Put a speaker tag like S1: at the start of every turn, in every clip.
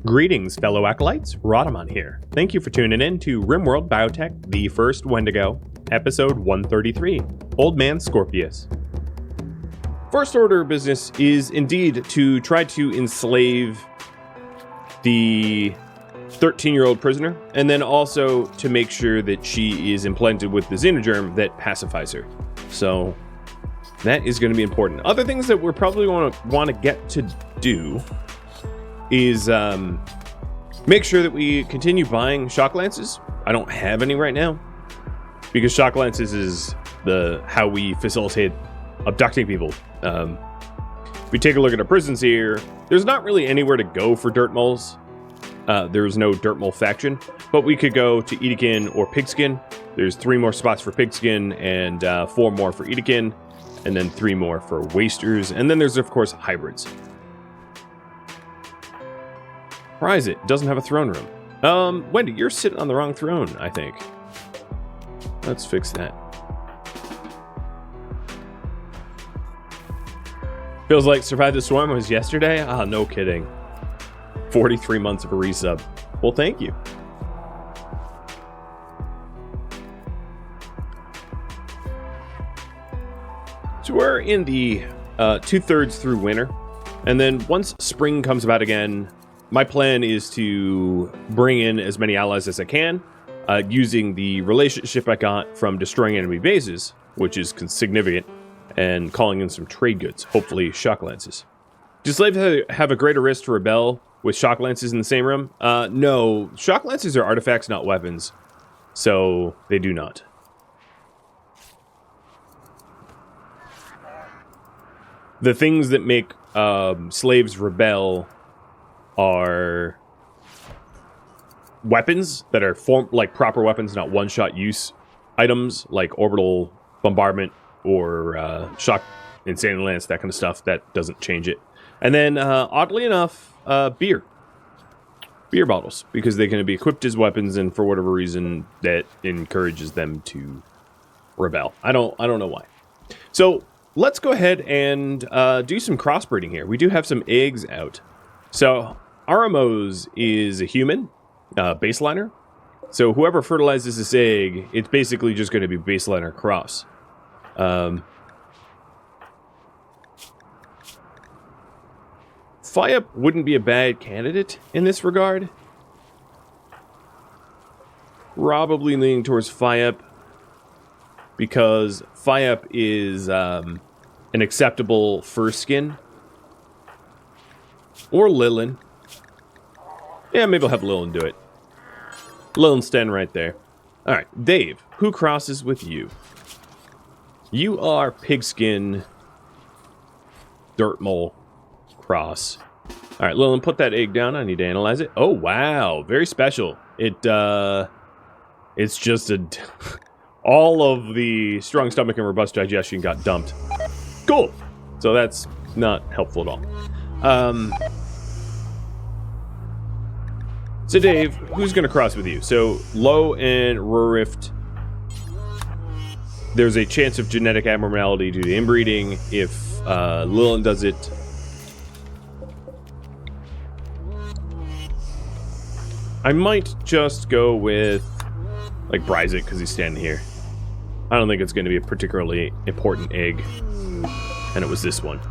S1: Greetings, fellow Acolytes. Rhadamant here. Thank you for tuning in to RimWorld Biotech, the first Wendigo, episode 133, Old Man Scorpius. First order of business is indeed to try to enslave the 13-year-old prisoner, and then also to make sure that she is implanted with the xenogerm that pacifies her. So that is going to be important. Other things that we're probably going to want to get to do is make sure that we continue buying shock lances. I don't have any right now because shock lances is how we facilitate abducting people. If we take a look at our prisons here, there's not really anywhere to go for dirt moles. There's no dirt mole faction, but we could go to Edekin or Pigskin. There's 3 more spots for Pigskin and 4 more for Edekin, and then 3 more for Wasters, and then there's of course hybrids. Surprise, it doesn't have a throne room. Wendy, you're sitting on the wrong throne, I think. Let's fix that. Feels like Survive the Storm was yesterday? Ah, no kidding. 43 months of a resub. Well, thank you. So we're in the 2/3 through winter. And then once spring comes about again, my plan is to bring in as many allies as I can, using the relationship I got from destroying enemy bases, which is significant, and calling in some trade goods, hopefully shock lances. Do slaves have a greater risk to rebel with shock lances in the same room? No, shock lances are artifacts, not weapons, so they do not. The things that make slaves rebel are weapons that are like proper weapons, not one-shot use items like orbital bombardment or shock insanity lance, that kind of stuff. That doesn't change it. And then oddly enough, beer bottles, because they can be equipped as weapons, and for whatever reason that encourages them to rebel. I don't know why. So let's go ahead and do some crossbreeding here. We do have some eggs out. So RMOs is a human baseliner. So whoever fertilizes this egg, it's basically just going to be baseliner cross. FIUP wouldn't be a bad candidate in this regard. Probably leaning towards FIUP because FIUP is an acceptable fur skin. Or Lilin. Yeah, maybe I'll have Lilin do it. Lilin stand right there. Alright, Dave, who crosses with you? You are Pigskin Dirt Mole Cross. Alright, Lilin, put that egg down. I need to analyze it. Oh, wow. Very special. It's just all of the strong stomach and robust digestion got dumped. Cool. So that's not helpful at all. So Dave, who's going to cross with you? So Low and Rurift, there's a chance of genetic abnormality due to inbreeding. If Lilin does it, I might just go with like Bryzik because he's standing here. I don't think it's going to be a particularly important egg, and it was this one.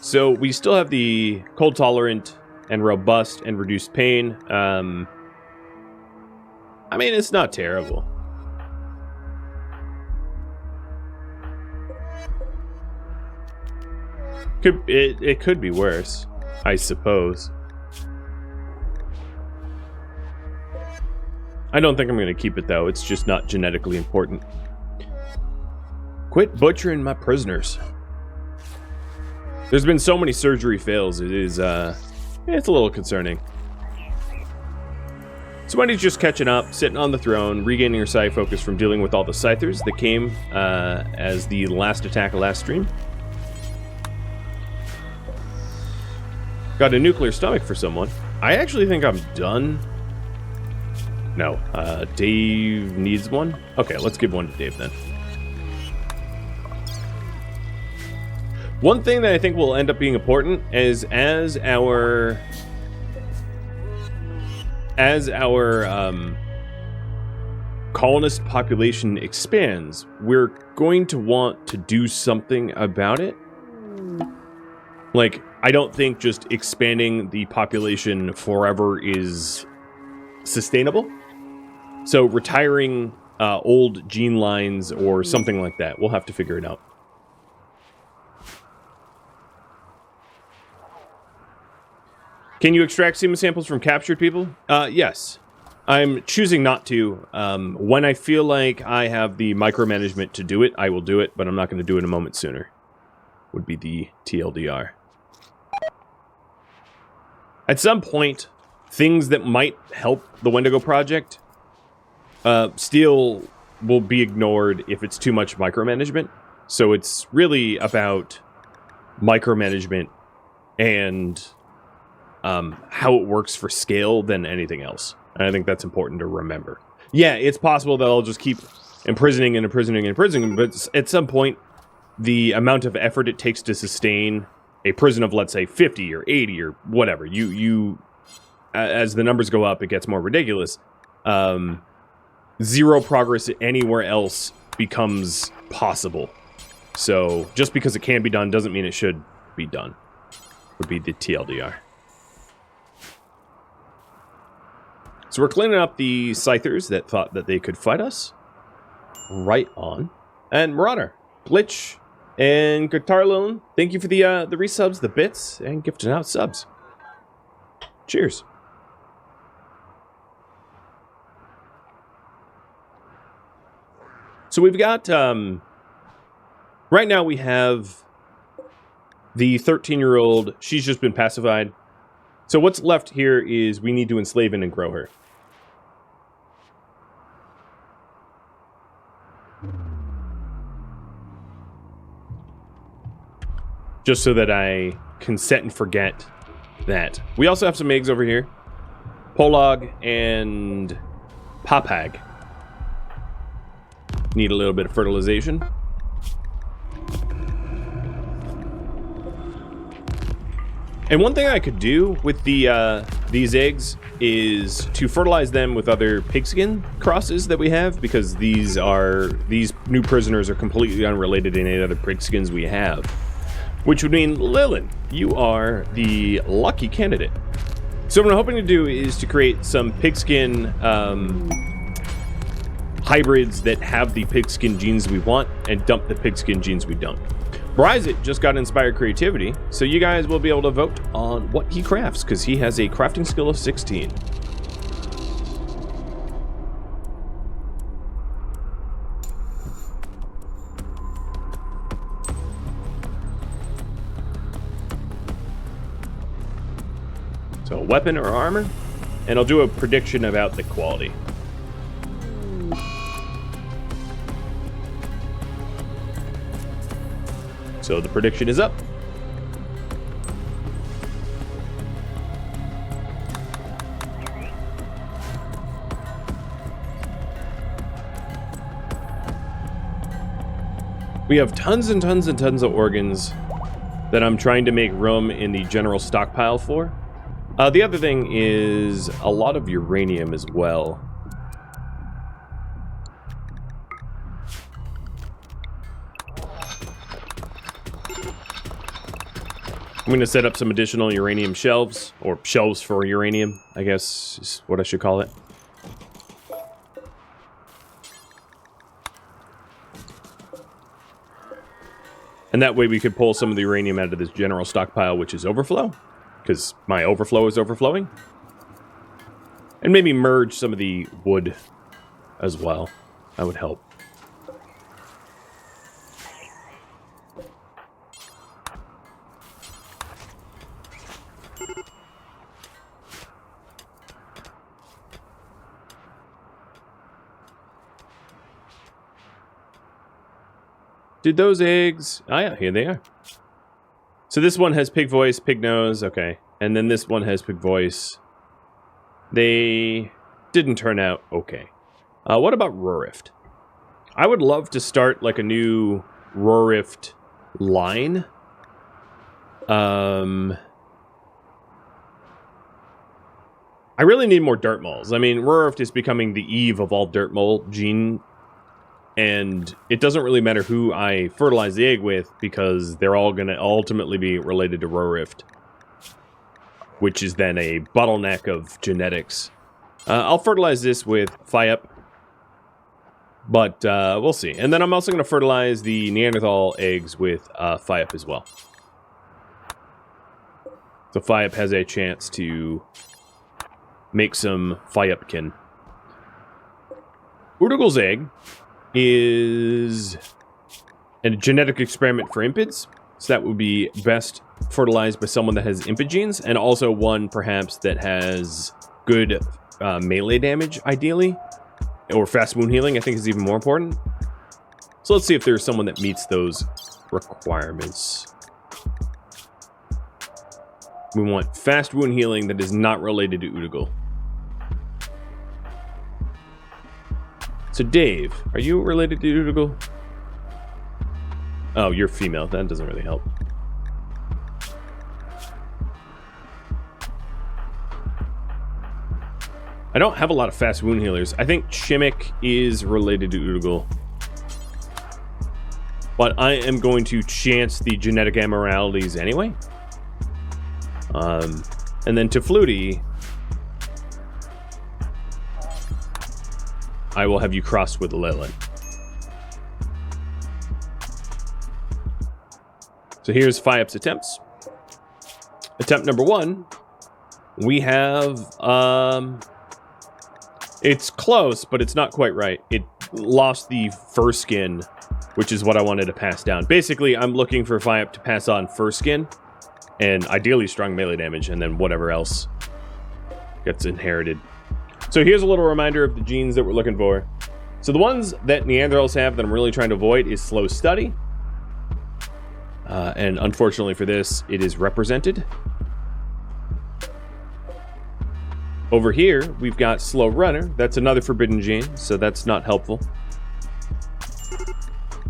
S1: So we still have the cold tolerant and robust and reduced pain. I mean, it's not terrible. It could be worse, I suppose. I don't think I'm going to keep it though. It's just not genetically important. Quit butchering my prisoners. There's been so many surgery fails, it's a little concerning. So Wendy's just catching up, sitting on the throne, regaining her psi focus from dealing with all the scythers that came as the last attack of last stream. Got a nuclear stomach for someone. I actually think I'm done. No, Dave needs one. Okay, let's give one to Dave then. One thing that I think will end up being important is as our colonist population expands, we're going to want to do something about it. Like, I don't think just expanding the population forever is sustainable. So retiring old gene lines or something like that, we'll have to figure it out. Can you extract SEMA samples from captured people? Yes. I'm choosing not to. When I feel like I have the micromanagement to do it, I will do it, but I'm not going to do it a moment sooner. Would be the TLDR. At some point, things that might help the Wendigo project still will be ignored if it's too much micromanagement. So it's really about micromanagement and how it works for scale than anything else. And I think that's important to remember. Yeah, it's possible that I'll just keep imprisoning and imprisoning and imprisoning, but at some point, the amount of effort it takes to sustain a prison of, let's say, 50 or 80 or whatever, as the numbers go up, it gets more ridiculous. Zero progress anywhere else becomes possible. So just because it can be done doesn't mean it should be done. Would be the TLDR. So we're cleaning up the Scythers that thought that they could fight us. Right on. And Marauder, Glitch, and Guitarlone, thank you for the resubs, the bits, and gifting out subs. Cheers. So we've got, right now we have the 13-year-old, she's just been pacified. So what's left here is we need to enslave and grow her. Just so that I can set and forget that. We also have some eggs over here. Polog and Papag. Need a little bit of fertilization. And one thing I could do with these eggs is to fertilize them with other pigskin crosses that we have, because these new prisoners are completely unrelated to any other pigskins we have. Which would mean, Lilin, you are the lucky candidate. So what I'm hoping to do is to create some pigskin hybrids that have the pigskin genes we want and dump the pigskin genes we don't. Bryzit just got inspired creativity, so you guys will be able to vote on what he crafts, because he has a crafting skill of 16. So weapon or armor, and I'll do a prediction about the quality. So the prediction is up. We have tons and tons and tons of organs that I'm trying to make room in the general stockpile for. The other thing is a lot of uranium as well. I'm going to set up some additional uranium shelves, or shelves for uranium, I guess is what I should call it. And that way we could pull some of the uranium out of this general stockpile, which is overflow, because my overflow is overflowing. And maybe merge some of the wood as well. That would help. Did those eggs... Oh yeah, here they are. So this one has pig voice, pig nose, okay. And then this one has pig voice. They didn't turn out okay. What about Rorift? I would love to start like a new Rorift line. I really need more dirt moles. I mean, Rurift is becoming the Eve of all dirt mole gene, and it doesn't really matter who I fertilize the egg with because they're all going to ultimately be related to Rurift, which is then a bottleneck of genetics. I'll fertilize this with Phiop, but we'll see. And then I'm also going to fertilize the Neanderthal eggs with Phiop as well. So Phiop has a chance to make some Phiopkin. Udugal's egg is a genetic experiment for impids, so that would be best fertilized by someone that has impid genes, and also one perhaps that has good melee damage, ideally, or fast wound healing. I think is even more important. So let's see if there's someone that meets those requirements. We want fast wound healing that is not related to Udugal. So Dave, are you related to Udugal? Oh, you're female. That doesn't really help. I don't have a lot of fast wound healers. I think Shimmick is related to Udugal. But I am going to chance the genetic immoralities anyway. And then to Flutie, I will have you crossed with Lilith. So here's Phiop's attempts. Attempt number 1. We have, it's close, but it's not quite right. It lost the fur skin, which is what I wanted to pass down. Basically, I'm looking for Phiop to pass on fur skin, and ideally strong melee damage, and then whatever else gets inherited. So here's a little reminder of the genes that we're looking for. So the ones that Neanderthals have that I'm really trying to avoid is slow study. And unfortunately for this, it is represented. Over here, we've got slow runner. That's another forbidden gene, so that's not helpful.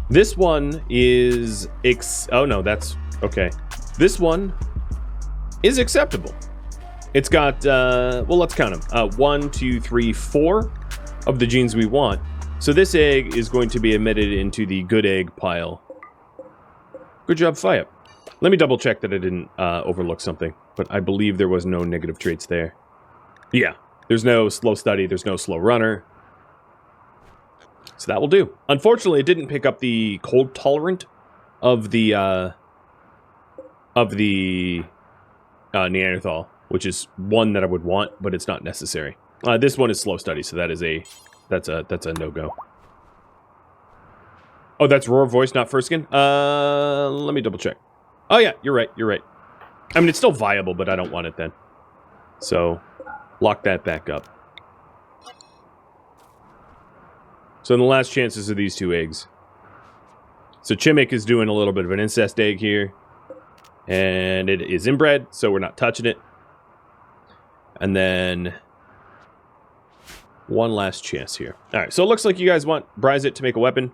S1: This one is... oh no, that's... okay. This one is acceptable. It's got, well, let's count them. 1, 2, 3, 4 of the genes we want. So this egg is going to be emitted into the good egg pile. Good job, Phiop. Let me double check that I didn't overlook something, but I believe there was no negative traits there. Yeah, there's no slow study, there's no slow runner. So that will do. Unfortunately, it didn't pick up the cold tolerant of the Neanderthal, which is one that I would want, but it's not necessary. This one is slow study, so that is that's a no-go. Oh, that's roar voice, not fur skin? Let me double check. Oh yeah, you're right, you're right. I mean, it's still viable, but I don't want it then. So, lock that back up. So, in the last chances of these two eggs. So, Chimmick is doing a little bit of an incest egg here. And it is inbred, so we're not touching it. And then one last chance here. Alright, so it looks like you guys want Bryzit to make a weapon.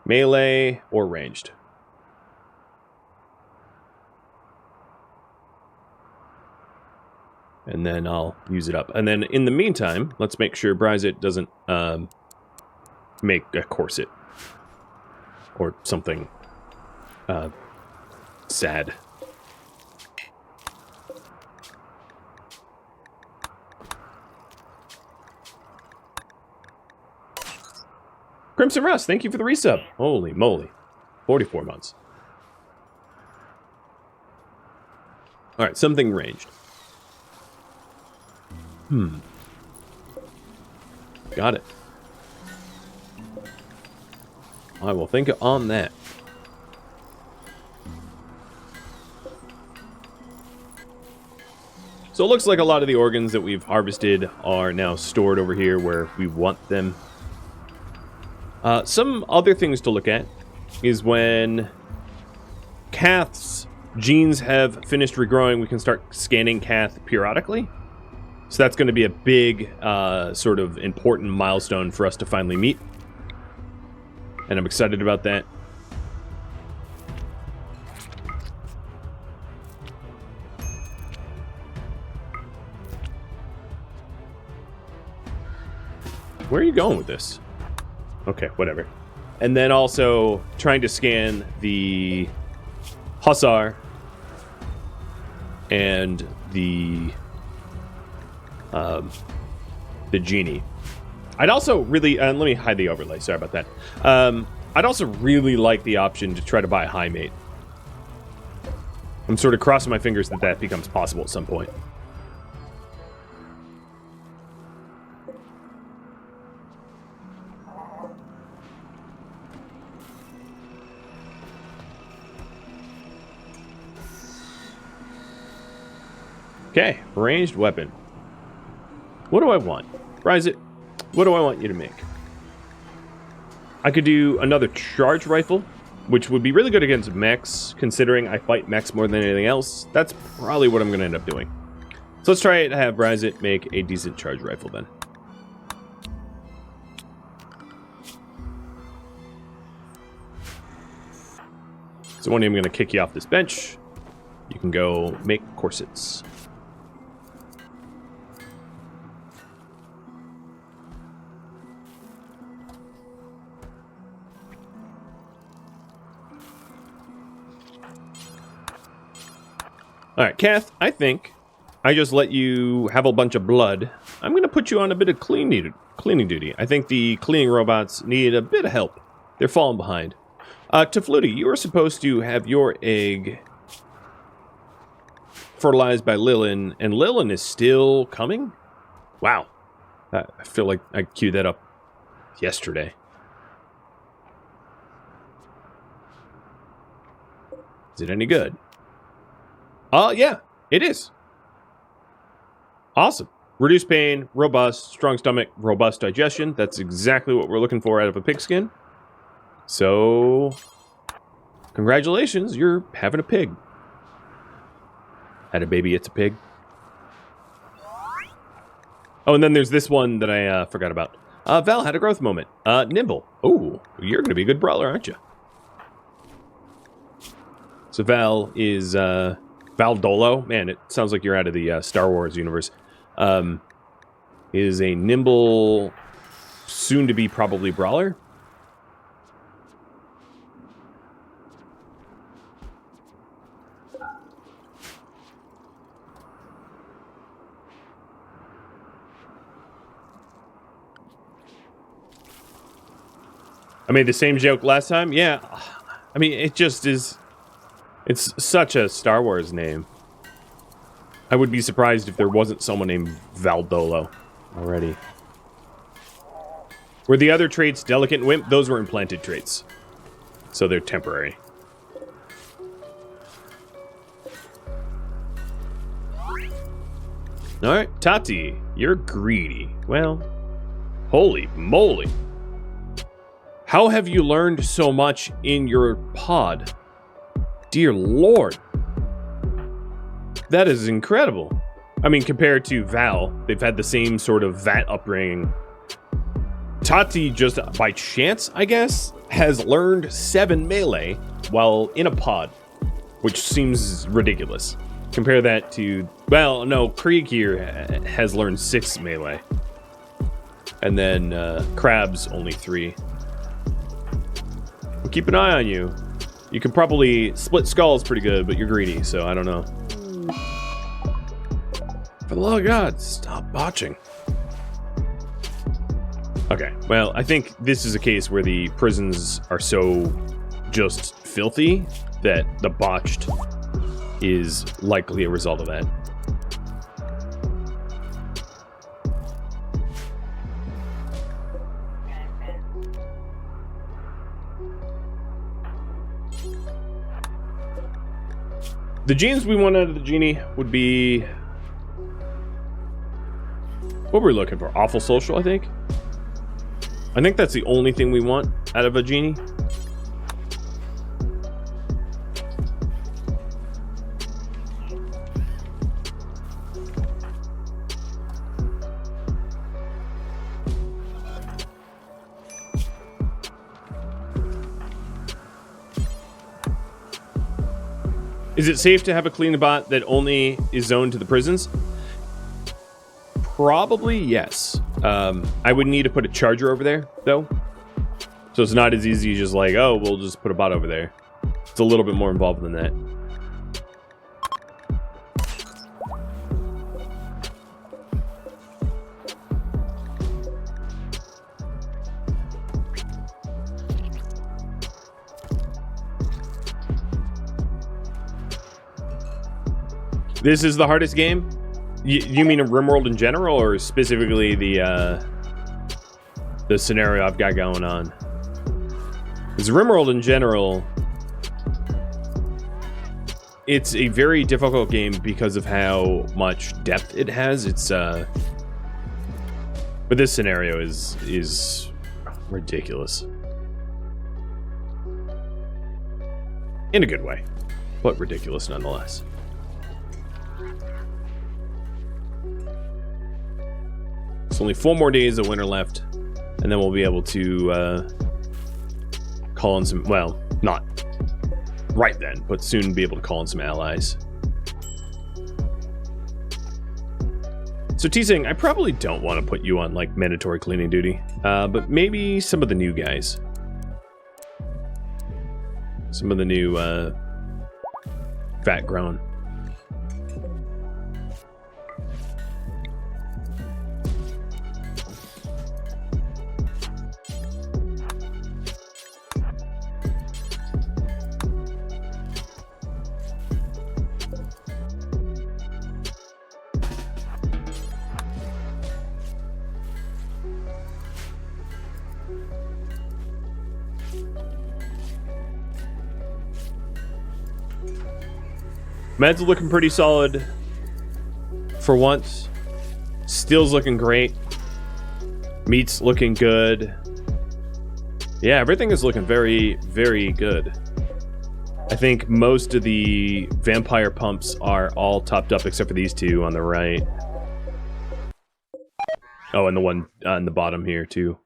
S1: Melee or ranged. And then I'll use it up. And then in the meantime, let's make sure Bryzit doesn't make a corset. Or something sad. Crimson Rust, thank you for the resub. Holy moly. 44 months. Alright, something ranged. Got it. I will think on that. So it looks like a lot of the organs that we've harvested are now stored over here where we want them. Some other things to look at is when Cath's genes have finished regrowing, we can start scanning Cath periodically. So that's going to be a big, sort of important milestone for us to finally meet. And I'm excited about that. Where are you going with this? Okay, whatever. And then also trying to scan the Hussar and the genie. I'd also really let me hide the overlay. Sorry about that. I'd also really like the option to try to buy a high mate. I'm sort of crossing my fingers that that becomes possible at some point. Okay, ranged weapon. What do I want? Rise it. What do I want you to make? I could do another charge rifle, which would be really good against mechs, considering I fight mechs more than anything else. That's probably what I'm going to end up doing. So let's try to have Rise it make a decent charge rifle then. So one day I'm going to kick you off this bench. You can go make corsets. Alright, Kath, I think I just let you have a bunch of blood. I'm going to put you on a bit of cleaning duty. I think the cleaning robots need a bit of help. They're falling behind. Tefluti, you are supposed to have your egg fertilized by Lilin, and Lilin is still coming? Wow. I feel like I queued that up yesterday. Is it any good? Yeah, it is. Awesome. Reduced pain, robust, strong stomach, robust digestion. That's exactly what we're looking for out of a pigskin. So, congratulations, you're having a pig. Had a baby, it's a pig. Oh, and then there's this one that I forgot about. Val had a growth moment. Nimble. Oh, you're going to be a good brawler, aren't you? So Val is... Val Dolo, man, it sounds like you're out of the Star Wars universe, is a nimble, soon-to-be probably brawler. I made the same joke last time. Yeah, I mean, it just is... It's such a Star Wars name. I would be surprised if there wasn't someone named Valdolo already. Were the other traits Delicate and Wimp? Those were implanted traits. So they're temporary. Alright, Tati, you're greedy. Well, holy moly. How have you learned so much in your pod? Dear Lord. That is incredible. I mean, compared to Val, they've had the same sort of VAT upbringing. Tati, just by chance, I guess, has learned 7 melee while in a pod, which seems ridiculous. Compare that to, well, no, Krieg here has learned 6 melee. And then Crab's only 3. We'll keep an eye on you. You can probably split skulls pretty good, but you're greedy, so I don't know. For the love of God, stop botching. Okay, well, I think this is a case where the prisons are so just filthy that the botched is likely a result of that. The genes we want out of the genie would be... What were we looking for? Awful social, I think? I think that's the only thing we want out of a genie. Is it safe to have a clean bot that only is zoned to the prisons? Probably yes. I would need to put a charger over there, though. So it's not as easy as just like, oh, we'll just put a bot over there. It's a little bit more involved than that. This is the hardest game? You mean in RimWorld in general, or specifically the scenario I've got going on? Because RimWorld in general, it's a very difficult game because of how much depth it has. It's but this scenario is ridiculous in a good way, but ridiculous nonetheless. Only 4 more days of winter left, and then we'll be able to call in some, well, not right then, but soon be able to call in some allies. So T-Sing, I probably don't want to put you on like mandatory cleaning duty, but maybe some of the new guys. Some of the new fat grown. Med's looking pretty solid for once. Steel's looking great. Meat's looking good. Yeah, everything is looking very, very good. I think most of the vampire pumps are all topped up except for these two on the right. Oh, and the one on the bottom here too.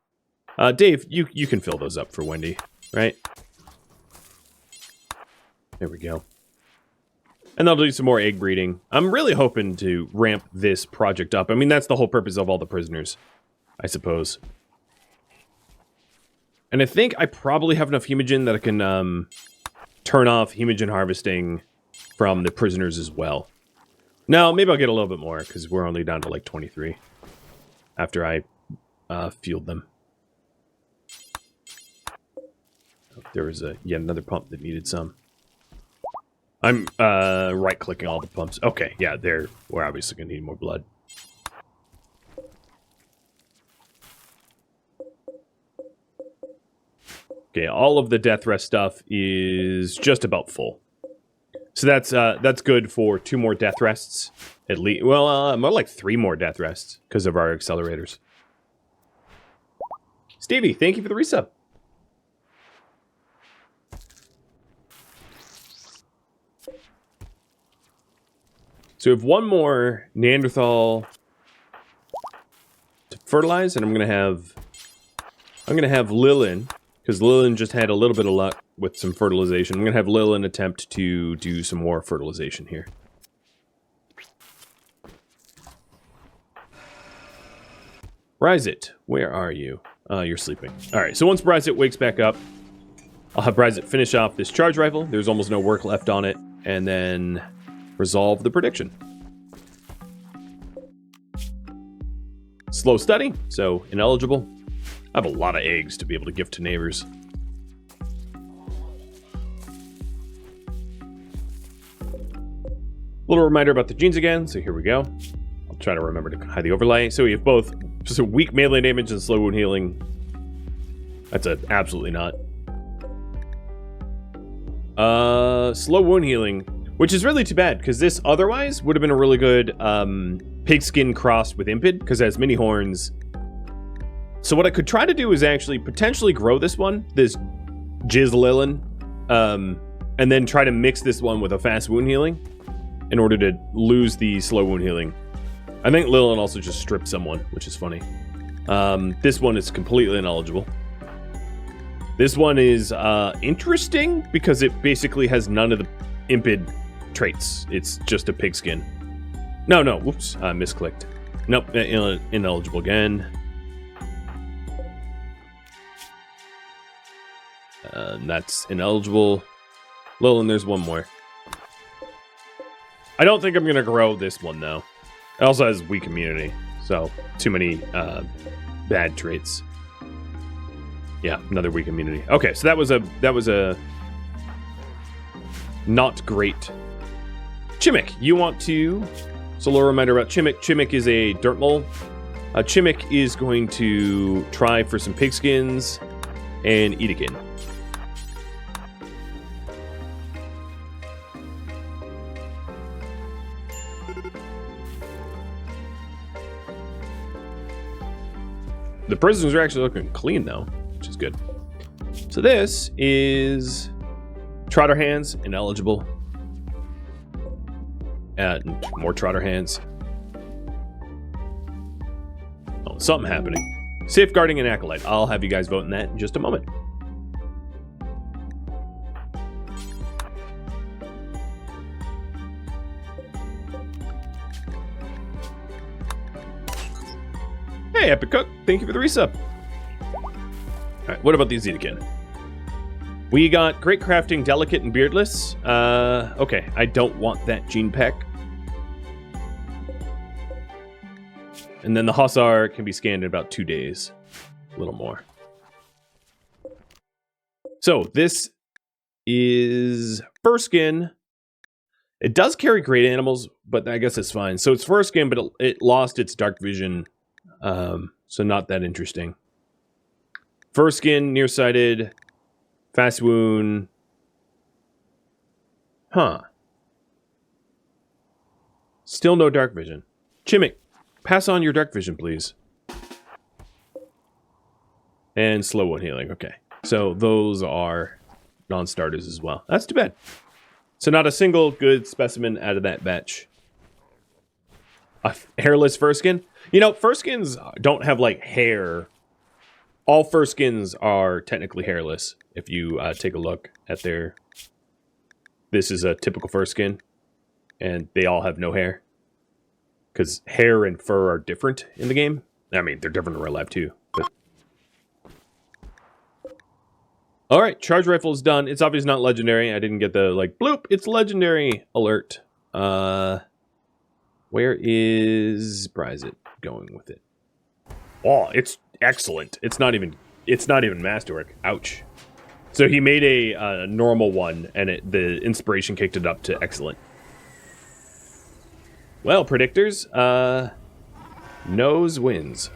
S1: Dave, you can fill those up for Wendy, right? There we go. And they'll do some more egg breeding. I'm really hoping to ramp this project up. I mean, that's the whole purpose of all the prisoners, I suppose. And I think I probably have enough hemogen that I can turn off hemogen harvesting from the prisoners as well. No, maybe I'll get a little bit more, because we're only down to like 23 after I field them. There was yet another pump that needed some. I'm right-clicking all the pumps. Okay, yeah, we're obviously going to need more blood. Okay, all of the death rest stuff is just about full. So that's good for 2 more death rests, at least. Well, more like 3 more death rests because of our accelerators. Stevie, thank you for the resub. So we have 1 more Neanderthal to fertilize, and I'm gonna have Lilin, because Lilin just had a little bit of luck with some fertilization. I'm gonna have Lilin attempt to do some more fertilization here. Bryzit, where are you? You're sleeping. Alright, so once Bryzit wakes back up, I'll have Bryzit finish off this charge rifle. There's almost no work left on it, and then resolve the prediction. Slow study, so ineligible. I have a lot of eggs to be able to gift to neighbors. Little reminder about the genes again, so here we go. I'll try to remember to hide the overlay. So we have both just a weak melee damage and slow wound healing. That's a absolutely not. Slow wound healing, which is really too bad, because this otherwise would have been a really good pigskin crossed with impid, because it has mini horns. So what I could try to do is actually potentially grow this one, this Jizz Lilin, and then try to mix this one with a fast wound healing in order to lose the slow wound healing. I think Lilin also just stripped someone, which is funny. This one is completely ineligible. This one is interesting because it basically has none of the impid traits. It's just a pigskin. No, whoops, misclicked. Nope, ineligible again. That's ineligible. Lil, and there's one more. I don't think I'm going to grow this one, though. It also has weak immunity, so too many bad traits. Yeah, another weak immunity. Okay, so that was a not great. Chimic, you want to... So a little reminder about Chimic. Chimic is a dirt mole. Chimic is going to try for some pigskins and eat again. The prisoners are actually looking clean, though, which is good. So this is Trotter Hands, ineligible. More Trotter Hands. Oh, something happening. Safeguarding an Acolyte. I'll have you guys vote on that in just a moment. Hey, Epic Cook. Thank you for the resub. Alright, what about these again? We got Great Crafting, Delicate, and Beardless. Okay, I don't want that gene pack. And then the Hussar can be scanned in about 2 days. A little more. So, this is fur skin. It does carry great animals, but I guess it's fine. So it's fur skin, but it lost its dark vision. So not that interesting. Fur skin, nearsighted, fast wound. Huh. Still no dark vision. Chimic, pass on your dark vision, please. And slow one healing. Okay. So those are non-starters as well. That's too bad. So not a single good specimen out of that batch. A hairless fur skin? You know, fur skins don't have, like, hair. All fur skins are technically hairless. If you take a look at their... This is a typical fur skin. And they all have no hair. Because hair and fur are different in the game. I mean, they're different in real life, too. But... Alright, charge rifle is done. It's obviously not legendary. I didn't get the, like, bloop, it's legendary alert. Where is Brizet going with it? Oh, it's excellent. It's not even masterwork. Ouch. So he made a normal one, and the inspiration kicked it up to excellent. Well, predictors, Nose wins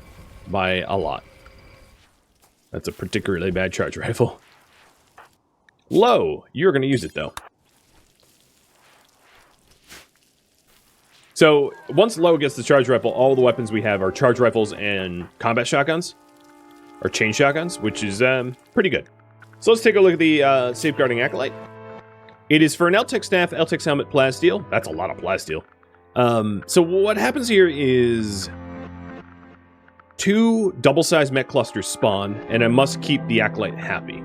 S1: by a lot. That's a particularly bad charge rifle. Low, you're going to use it though. So, once Low gets the charge rifle, all the weapons we have are charge rifles and combat shotguns. Or chain shotguns, which is pretty good. So let's take a look at the Safeguarding Acolyte. It is for an LTEC staff, LTEC helmet, plasteel. That's a lot of plasteel. So what happens here is 2 double-sized mech clusters spawn, and I must keep the Acolyte happy.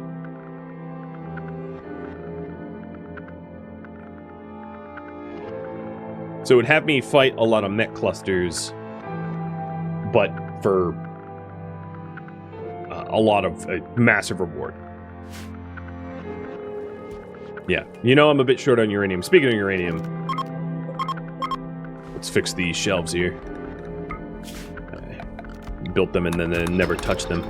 S1: So it would have me fight a lot of mech clusters, but for a lot of massive reward. Yeah, you know I'm a bit short on uranium. Speaking of uranium, let's fix these shelves here. I built them and then never touched them.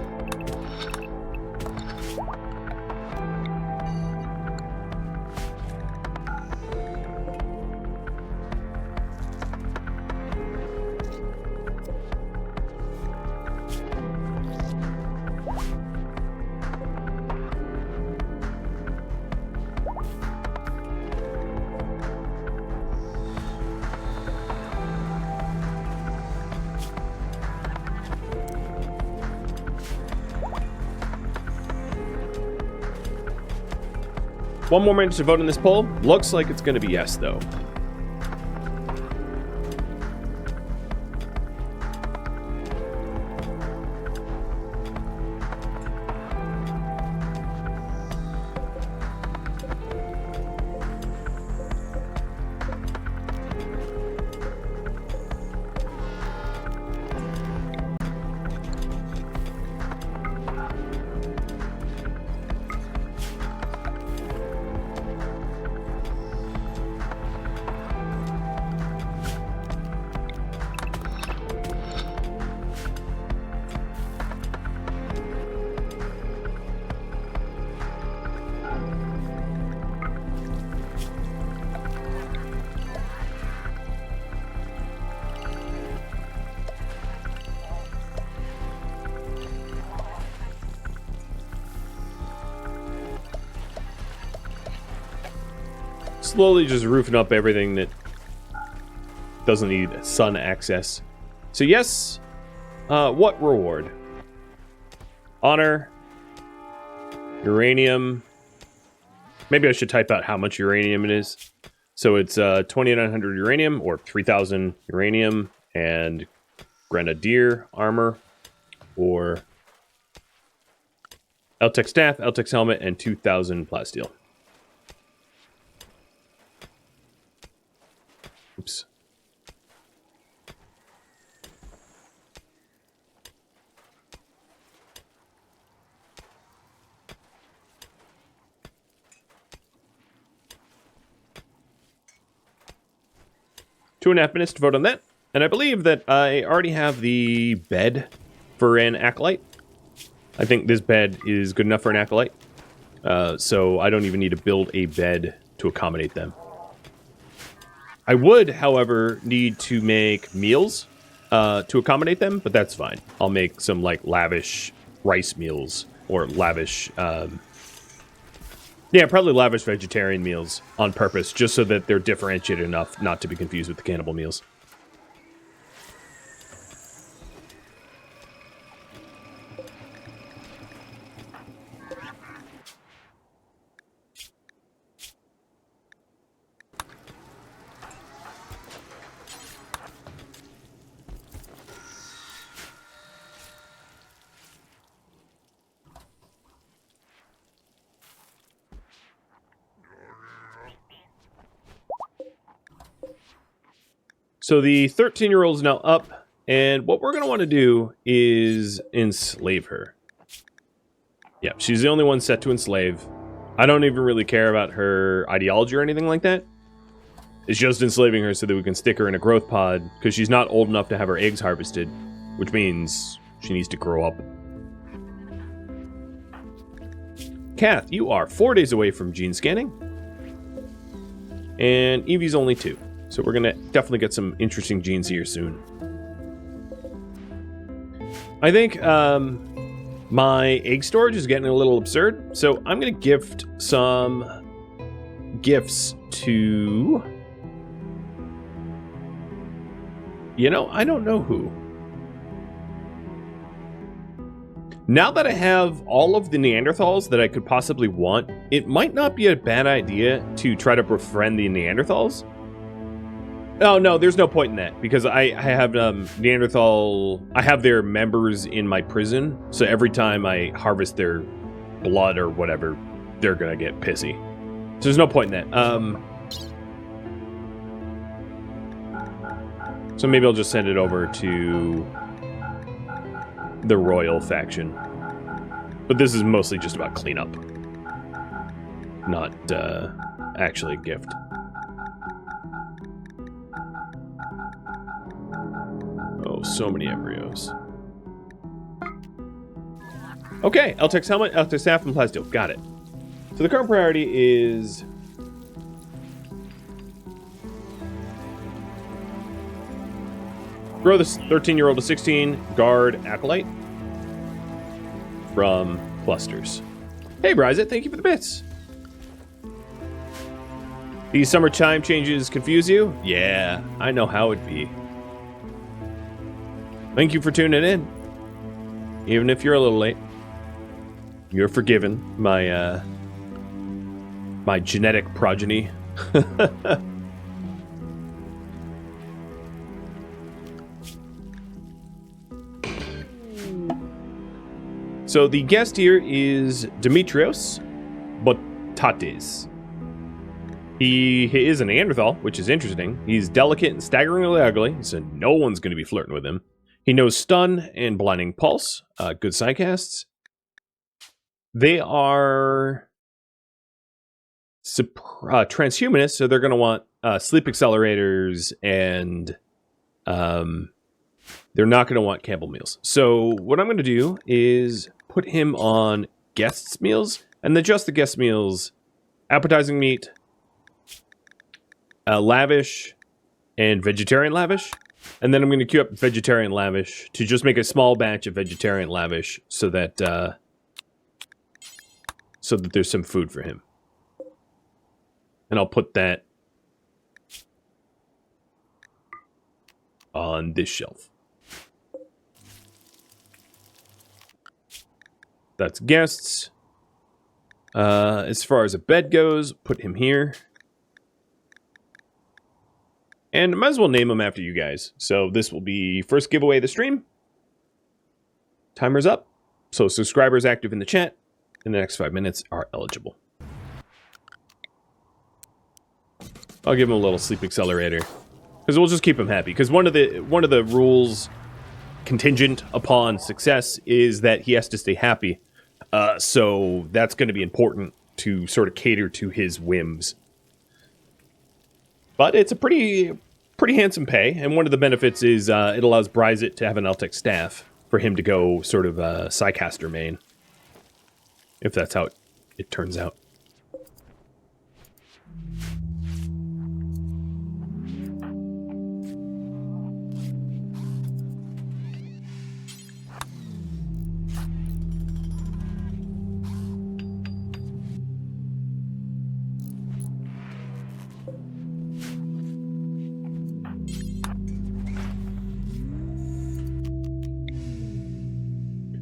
S1: One more minute to vote on this poll. Looks like it's going to be yes, though. slowly just roofing up everything that doesn't need sun access. So yes, what reward? Honor, uranium. Maybe I should type out how much uranium it is. So it's 2,900 uranium or 3,000 uranium and grenadier armor or L-Tech staff, L-Tech helmet, and 2,000 plasteel. Oops. Two and a half minutes to vote on that. And I believe that I already have the bed for an Acolyte. I think this bed is good enough for an Acolyte. So I don't even need to build a bed to accommodate them. I would, however, need to make meals to accommodate them, but that's fine. I'll make some, like, lavish rice meals or lavish... yeah, probably lavish vegetarian meals on purpose, just so that they're differentiated enough not to be confused with the cannibal meals. So the 13-year-old is now up, and what we're going to want to do is enslave her. Yeah, she's the only one set to enslave. I don't even really care about her ideology or anything like that. It's just enslaving her so that we can stick her in a growth pod, because she's not old enough to have her eggs harvested, which means she needs to grow up. Kath, you are 4 days away from gene scanning. And Evie's only 2. So we're going to definitely get some interesting genes here soon. I think my egg storage is getting a little absurd. So I'm going to gift some gifts to... You know, I don't know who. Now that I have all of the Neanderthals that I could possibly want, it might not be a bad idea to try to befriend the Neanderthals. Oh, no, there's no point in that, because I have Neanderthal... I have their members in my prison, so every time I harvest their blood or whatever, they're gonna get pissy. So there's no point in that. So maybe I'll just send it over to the royal faction. But this is mostly just about cleanup. Not actually a gift. Oh, so many embryos. Okay, L-Tech's helmet, L-Tech's staff, and plasteel. Got it. So the current priority is... grow this 13-year-old to 16, guard Acolyte from clusters. Hey, Bryzit, thank you for the bits. These summer chime changes confuse you? Yeah, I know how it'd be. Thank you for tuning in. Even if you're a little late. You're forgiven, my my genetic progeny. So the guest here is Dimitrios Botates. He is a Neanderthal, which is interesting. He's delicate and staggeringly ugly, so no one's going to be flirting with him. He knows stun and blinding pulse. Good sidecasts. They are transhumanists, so they're going to want sleep accelerators, and they're not going to want Campbell meals. So what I'm going to do is put him on guests meals, and adjust the guest meals: appetizing meat, lavish, and vegetarian lavish. And then I'm going to queue up vegetarian lavish to just make a small batch of vegetarian lavish so that there's some food for him. And I'll put that on this shelf. That's guests. As far as a bed goes, put him here. And might as well name him after you guys. So this will be first giveaway of the stream. Timer's up. So subscribers active in the chat in the next 5 minutes are eligible. I'll give him a little sleep accelerator. Because we'll just keep him happy. Because one of the rules contingent upon success is that he has to stay happy. So that's going to be important to sort of cater to his whims. But it's a pretty handsome pay, and one of the benefits is it allows Bryzit to have an Eltec staff for him to go sort of Psycaster main, if that's how it turns out.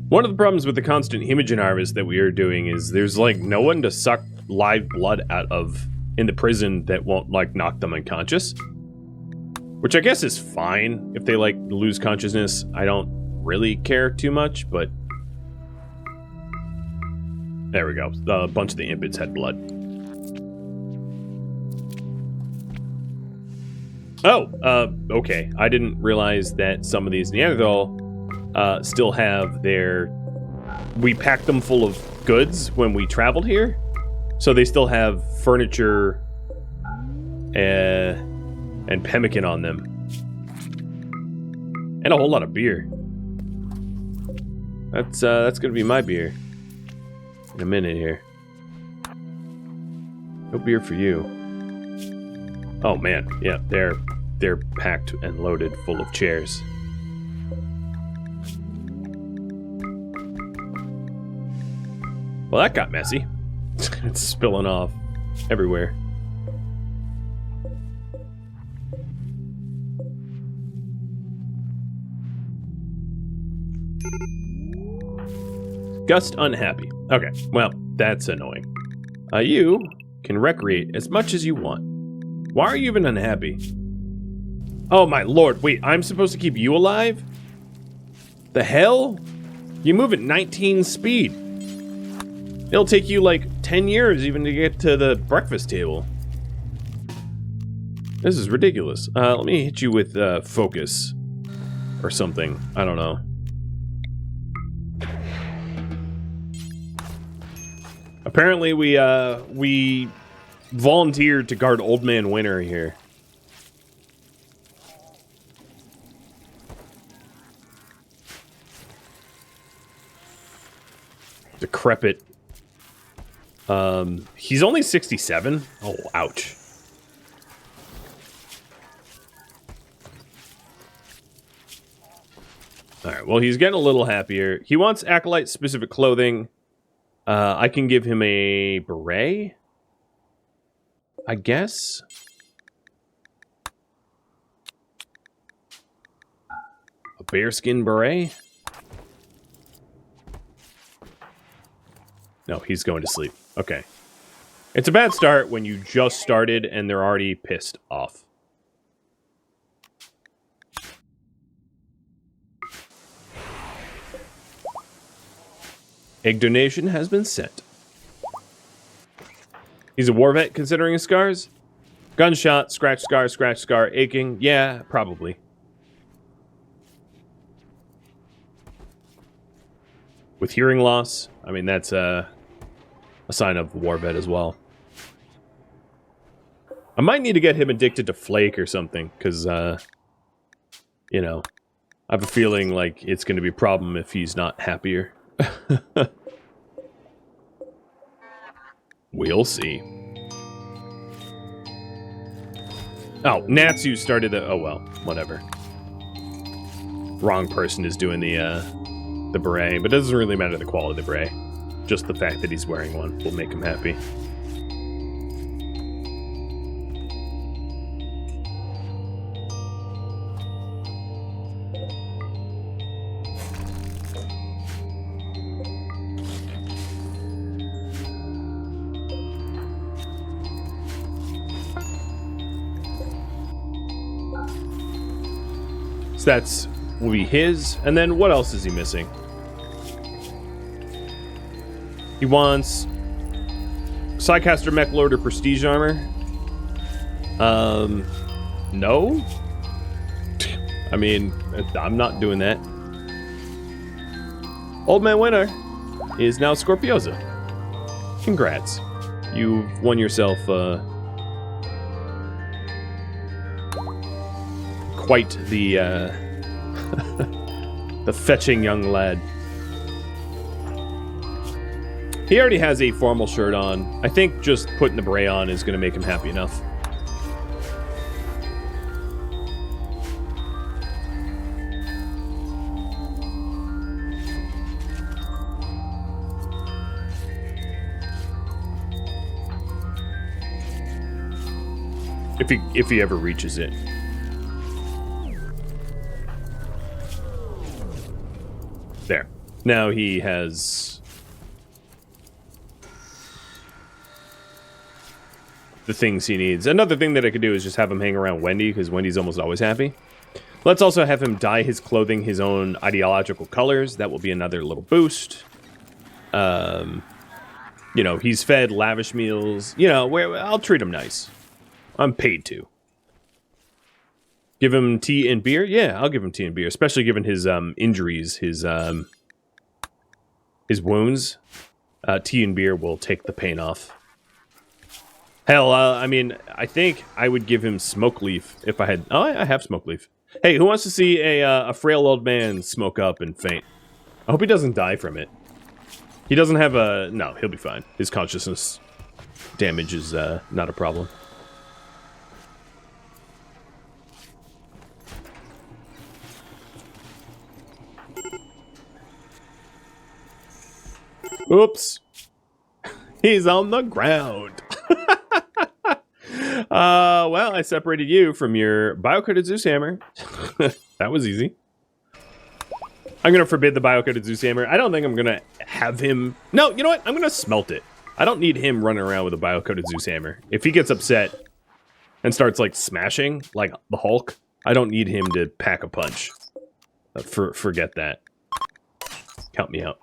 S1: One of the problems with the constant hemogen harvest that we are doing is there's, like, no one to suck live blood out of in the prison that won't, like, knock them unconscious. Which I guess is fine if they, like, lose consciousness. I don't really care too much, but... There we go. A bunch of the impids had blood. Oh, okay. I didn't realize that some of these Neanderthal... still have their... We packed them full of goods when we traveled here. So they still have furniture and pemmican on them. And a whole lot of beer. That's gonna be my beer. In a minute here. No beer for you. Oh man, yeah, they're packed and loaded full of chairs. Well, that got messy. It's spilling off everywhere. Gust unhappy. Okay, well, that's annoying. You can recreate as much as you want. Why are you even unhappy? Oh my lord, wait, I'm supposed to keep you alive? The hell? You move at 19 speed. It'll take you like 10 years even to get to the breakfast table. This is ridiculous. Let me hit you with focus or something. I don't know. Apparently we volunteered to guard Old Man Winter here. Decrepit. He's only 67. Oh, ouch. Alright, well, he's getting a little happier. He wants Acolyte-specific clothing. I can give him a beret? I guess? A bearskin beret? No, he's going to sleep. Okay. It's a bad start when you just started and they're already pissed off. Egg donation has been sent. He's a war vet considering his scars? Gunshot, scratch scar, aching. Yeah, probably. With hearing loss, I mean, that's a sign of war vet as well. I might need to get him addicted to flake or something, because, you know, I have a feeling like it's going to be a problem if he's not happier. We'll see. Oh, Natsu started the... Oh, well, whatever. Wrong person is doing the beret, but it doesn't really matter the quality of the beret. Just the fact that he's wearing one will make him happy. So that's will be his. And then what else is he missing? He wants Psycaster Mech Lord or Prestige Armor. No. I mean, I'm not doing that. Old Man Winter is now Scorpiosa. Congrats. You've won yourself, quite the, the fetching young lad. He already has a formal shirt on. I think just putting the beret on is going to make him happy enough. If he ever reaches it. There. Now he has the things he needs. Another thing that I could do is just have him hang around Wendy, because Wendy's almost always happy. Let's also have him dye his clothing his own ideological colors. That will be another little boost. You know, he's fed lavish meals. You know, I'll treat him nice. I'm paid to. Give him tea and beer? Yeah, I'll give him tea and beer, especially given his injuries, his wounds. Tea and beer will take the pain off. Hell, I mean, I think I would give him smoke leaf if I had... Oh, I have smoke leaf. Hey, who wants to see a frail old man smoke up and faint? I hope he doesn't die from it. He doesn't have a... No, he'll be fine. His consciousness damage is not a problem. Oops. He's on the ground. Well, I separated you from your bio-coated Zeus hammer. That was easy. I'm going to forbid the bio-coated Zeus hammer. I don't think I'm going to have him... No, you know what? I'm going to smelt it. I don't need him running around with a bio-coated Zeus hammer. If he gets upset and starts, like, smashing, like the Hulk, I don't need him to pack a punch. Forget that. Count me out.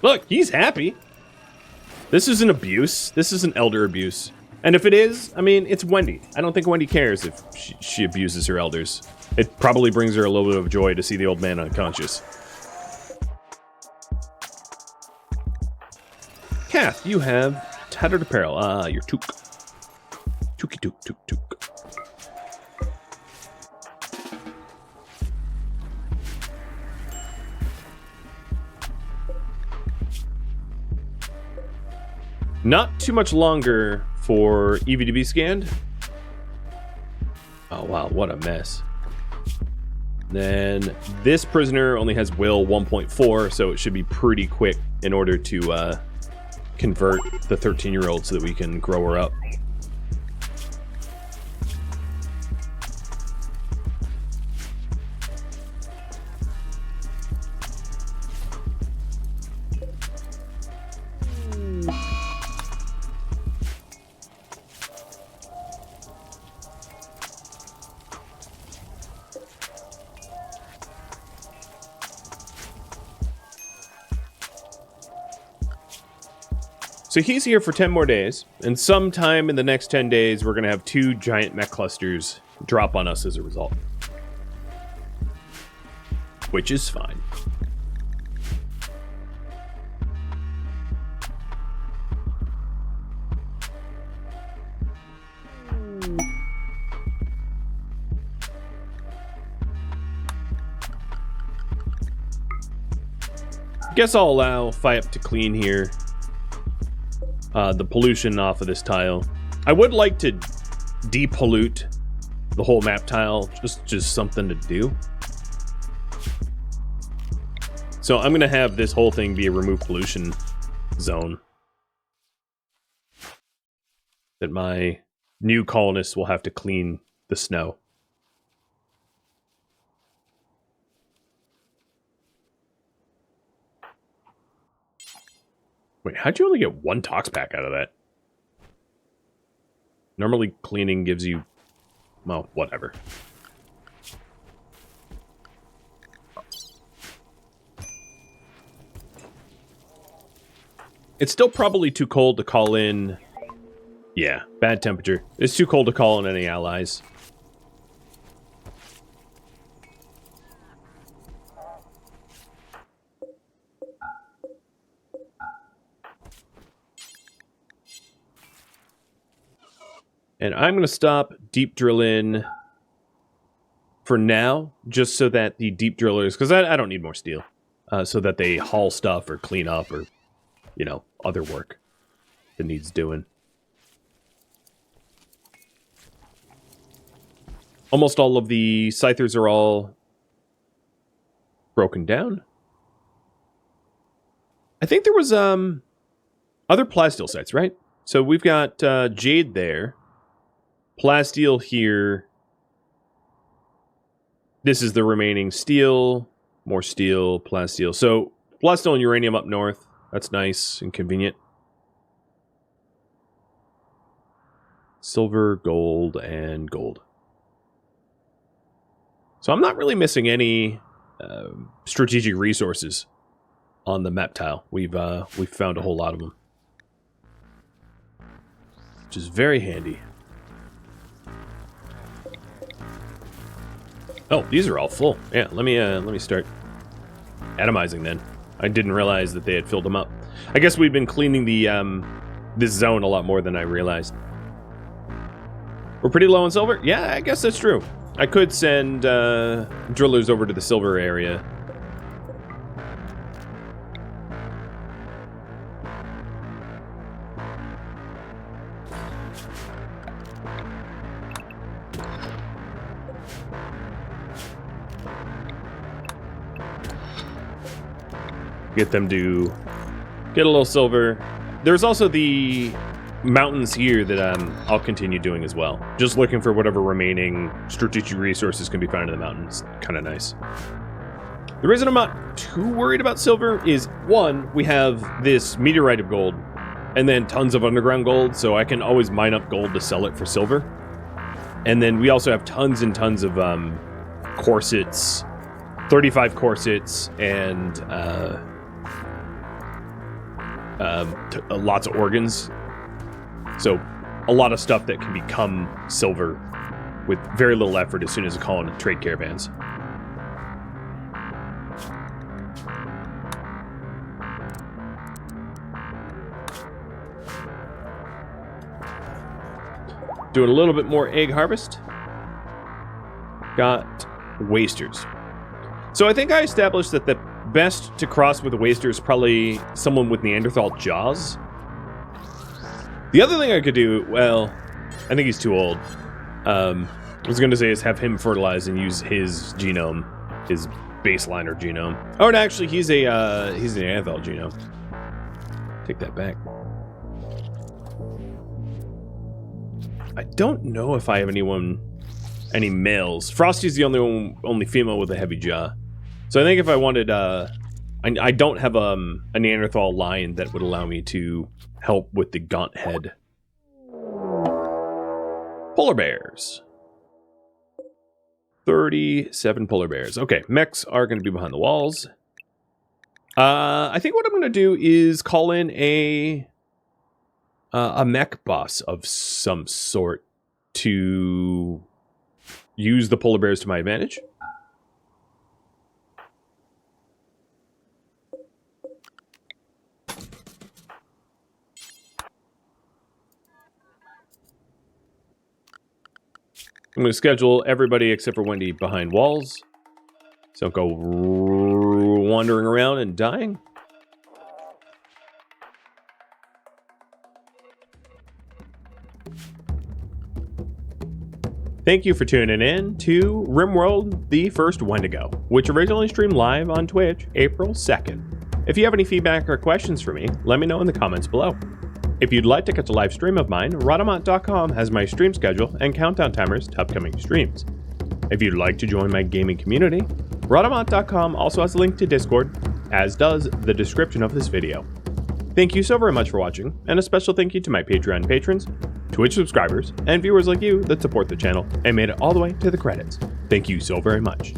S1: Look, he's happy. This is an abuse. This is an elder abuse. And if it is, I mean, it's Wendy. I don't think Wendy cares if she abuses her elders. It probably brings her a little bit of joy to see the old man unconscious. Kath, you have tattered apparel. Ah, your toque. Tookie toque, toque, toque. Not too much longer for Evie to be scanned. Oh, wow, what a mess. Then this prisoner only has will 1.4, so it should be pretty quick in order to convert the 13-year-old so that we can grow her up. So he's here for 10 more days, and sometime in the next 10 days, we're going to have 2 giant mech clusters drop on us as a result. Which is fine. Guess I'll allow Fiep to clean here. The pollution off of this tile. I would like to depollute the whole map tile, just something to do. So I'm gonna have this whole thing be a remove pollution zone that my new colonists will have to clean the snow. Wait, how'd you only get 1 tox pack out of that? Normally cleaning gives you... well, whatever. It's still probably too cold to call in... yeah, bad temperature. It's too cold to call in any allies. And I'm going to stop deep drilling for now, just so that the deep drillers... because I don't need more steel. So that they haul stuff or clean up or, you know, other work that needs doing. Almost all of the scythers are all broken down. I think there was other plasteel sites, right? So we've got jade there. Plasteel here. This is the remaining steel. More steel, plasteel. So plasteel and uranium up north. That's nice and convenient. Silver, gold, and gold. So I'm not really missing any strategic resources on the map tile. We've found a whole lot of them, which is very handy. Oh, these are all full. Yeah, let me start atomizing then. I didn't realize that they had filled them up. I guess we've been cleaning the this zone a lot more than I realized. We're pretty low on silver? Yeah, I guess that's true. I could send drillers over to the silver area. Get them to get a little silver. There's also the mountains here that I'll continue doing as well. Just looking for whatever remaining strategic resources can be found in the mountains. Kind of nice. The reason I'm not too worried about silver is, one, we have this meteorite of gold and then tons of underground gold, so I can always mine up gold to sell it for silver. And then we also have tons and tons of corsets, 35 corsets, and lots of organs. So a lot of stuff that can become silver with very little effort as soon as you call in trade caravans. Doing a little bit more egg harvest. Got wasters. So I think I established that the best to cross with a waster is probably someone with Neanderthal jaws. The other thing I could do, well, I think he's too old. I was going to say is have him fertilize and use his genome, his baseliner genome. Oh, and actually, he's an Neanderthal genome. Take that back. I don't know if I have any males. Frosty's the only female with a heavy jaw. So I think if I wanted, I don't have a Neanderthal lion that would allow me to help with the gaunt head. Polar bears. 37 polar bears. Okay, mechs are going to be behind the walls. I think what I'm going to do is call in a mech boss of some sort to use the polar bears to my advantage. I'm going to schedule everybody except for Wendy behind walls. So don't go wandering around and dying. Thank you for tuning in to RimWorld, the first Wendigo, which originally streamed live on Twitch April 2nd. If you have any feedback or questions for me, let me know in the comments below. If you'd like to catch a live stream of mine, Rhadamant.com has my stream schedule and countdown timers to upcoming streams. If you'd like to join my gaming community, Rhadamant.com also has a link to Discord, as does the description of this video. Thank you so very much for watching, and a special thank you to my Patreon patrons, Twitch subscribers, and viewers like you that support the channel and made it all the way to the credits. Thank you so very much.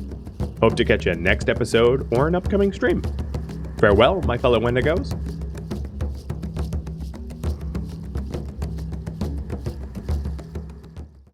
S1: Hope to catch you next episode or an upcoming stream. Farewell, my fellow Wendigos,